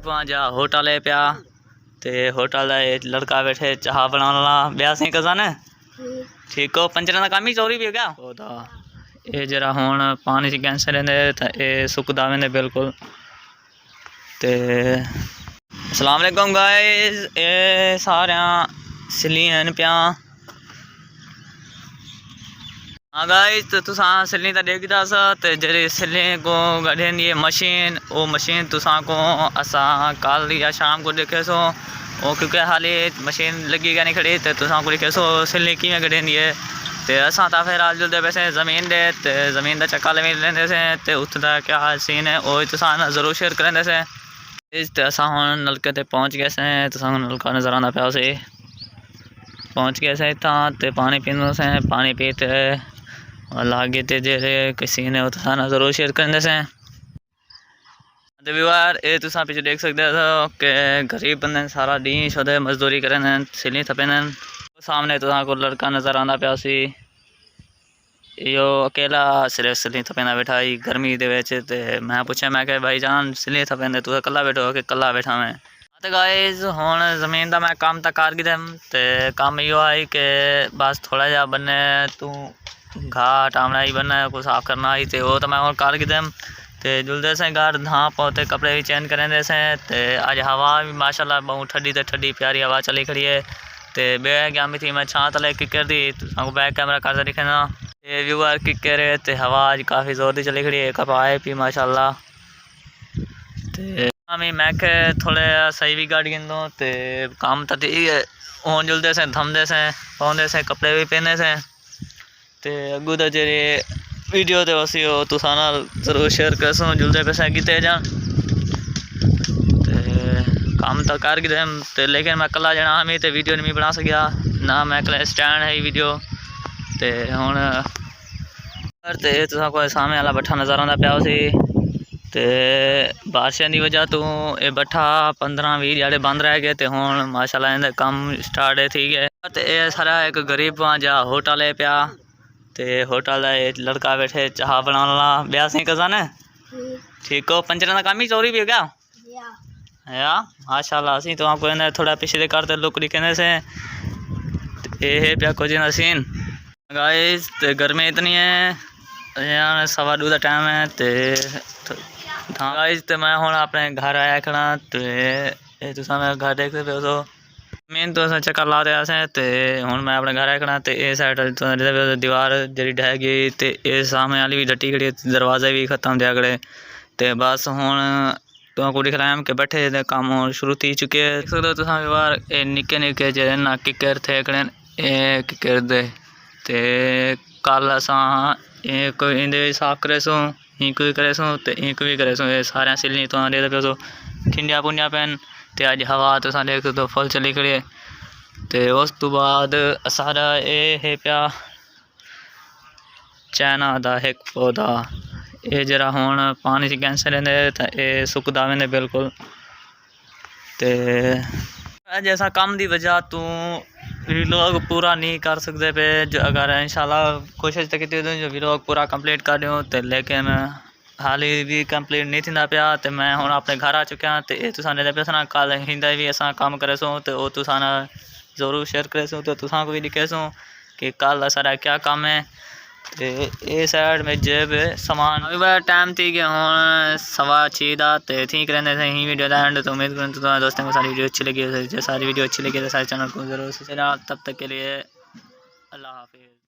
जा होटल है पिया ते होटल दा लड़का बैठे चाह बनाने वाला ब्याह से कज़न ठीक हो पंजर का काम ही चोरी भी गया ये जरा हुण पानी च गैंस रहंदे ते ये सुकदा वेंदे बिल्कुल ते अस्सलाम वालेकुम गाइस ये सारे सिल्ली हैं पिया हाँ गाइस तो तुसा सिल्ली तो देखदा सा ते जेरी सिल्ली को गढ़ेंदी है मशीन वो मशीन तुसा को असा कल या शाम को देखे सो वो क्योंकि हाली मशीन लगी गई नहीं खड़ी तो तुसा को देखे सो सिल्ली किवें गढ़ेंदी है ते असा तो फिर आज जुलदे पैसे जमीन दे ते जमीन का चक्का लवी लेंदे से ते उत्थे दा क्या सीन है वो तुसा जरूर शेयर करेंदे से इस ते असा हुण नलके ते पहुँच गए से तुसा नलका नजर आंदा पिया से पहुँच गए से इतना ते पानी पींदे से पानी पीते लागे ते जेरे किसी ने तुसा जरूर शेयर करेंदे से व्यूअर ये तुसा पीछे देख सकते हो कि गरीब बंदे सारा दी शोदे मजदूरी करें सिली थपें सामने तुसा को लड़का नजर आंदा पिया सी यो अकेला सिर्फ सिली थपेंदा बैठा ही गर्मी दे विच ते मैं पूछया मैं कि भाई जान सिली थपेंदे तू कल्ला बैठो कि कल्ला बैठा मैं तो गाइस हुण जमीन दा मैं काम तक कर गिदम ते काम यो आई कि बस थोड़ा जा बन्ने तू घाट आमना ही बनना को साफ करना ही ते वो तो मैं और कर गिदम ते जुलदे से घर धां पोते कपड़े भी चेंज करेंदे से ते आज हवा भी माशाल्लाह बहुत ठंडी ते ठंडी प्यारी हवा चली खड़ी है ते बे गया थी मैं छां तले किकर दी तुमको बैक कैमरा कर दिखाना ये व्यूअर किकर है ते हवा आज काफ़ी जोर दी चली खड़ी है कपाए भी माशाल्लाह ते मैं के थोड़े सही भी गाड़ी गिंदो ते काम तो ठीक है ओन जुलदे से थमदे से पाउंदे से कपड़े भी पहनदे से ते अगू दा जेरे वीडियो ते वसी हो तुसा नाल जरूर शेयर करसो जुलदे पैसे कीते जा ते काम तो कर गिदे ते लेकिन मैं कला जना हमें ते वीडियो नहीं बना सकिया ना मैं कल स्टैंड है वीडियो ते हुण ते तुसा को सामने वाला बट्ठा नज़र आंदा पिया सी ते बारिशों की वजह तो ये बट्ठा 15-20 जाड़े बंद रह गए ते हुण माशाल्लाह इहदा काम स्टार्ट है ठीक है ते ये सारा एक गरीब जा होटल है पिया ते होटल दा लड़का बैठे चाह बनाने वाला ब्याह से कज़न ठीक हो पंजर का काम ही चोरी भी गया या माशाल्लाह असी तो आपको थोड़ा पिछले करते लुक दिखेंदे से ये पिया कुछ ना सीन गाइस ते गर्मी इतनी है यार 2:15 का टाइम है ते गाइस ते मैं हुण अपने घर आया खड़ा ते तुसा मेरा घर देख सकते हो मेन तो चक्कर ला दिया से ते हुण मैं अपने घर आया खड़ा ते इस साइड दीवार जी ढह गई ते इस सामने वाली भी डटी खड़ी दरवाजे भी खत्म दिया खड़े ते बस हुण तुमको दिखलाया कि बैठे काम शुरू थी चुके देख सकते हो तुसा व्यवहार ये निक्के निक्के जे ना किकर थे खड़े किकर दे ते कल असा एक इंदे साफ करे सो इंक भी करे सो ते इंक भी करे सो ये सारे सिलनी तो दे पे सो खिंडिया पुंडिया पैन ते अज हवा तुसा देख सकते हो फुल चली खड़ी ते उस तो बाद सारा ये है पिया चाइना दा एक पौधा ये जरा हुण पानी च गैंस रहंदे ते ये सुकदा वेंदे बिल्कुल ते जैसा काम दी वजह तो व्लॉग पूरा नहीं कर सकते पे जो अगर इंशाल्लाह कोशिश तो की जो व्लॉग पूरा कंप्लीट कर दूँ तो लेकिन हाली भी कंप्लीट नहीं थी पिया तो मैं हुण अपने घर आ चुका तो ये तुसा ने पे सुना कल हिंदा भी असा काम करे सो तो वो तुसा जरूर शेयर करे सो तो तुसा को भी दिखे सो कि कल सारा क्या काम है तो ये साइड में जेब सामान अभी बड़ा टाइम थी कि हुण 6:15 का तो ठीक रहने से ही वीडियो एंड तो उम्मीद करूँ तो दोस्तों को सारी वीडियो अच्छी लगी सारी वीडियो अच्छी लगी तो सारे चैनल को जरूर से तब तक के लिए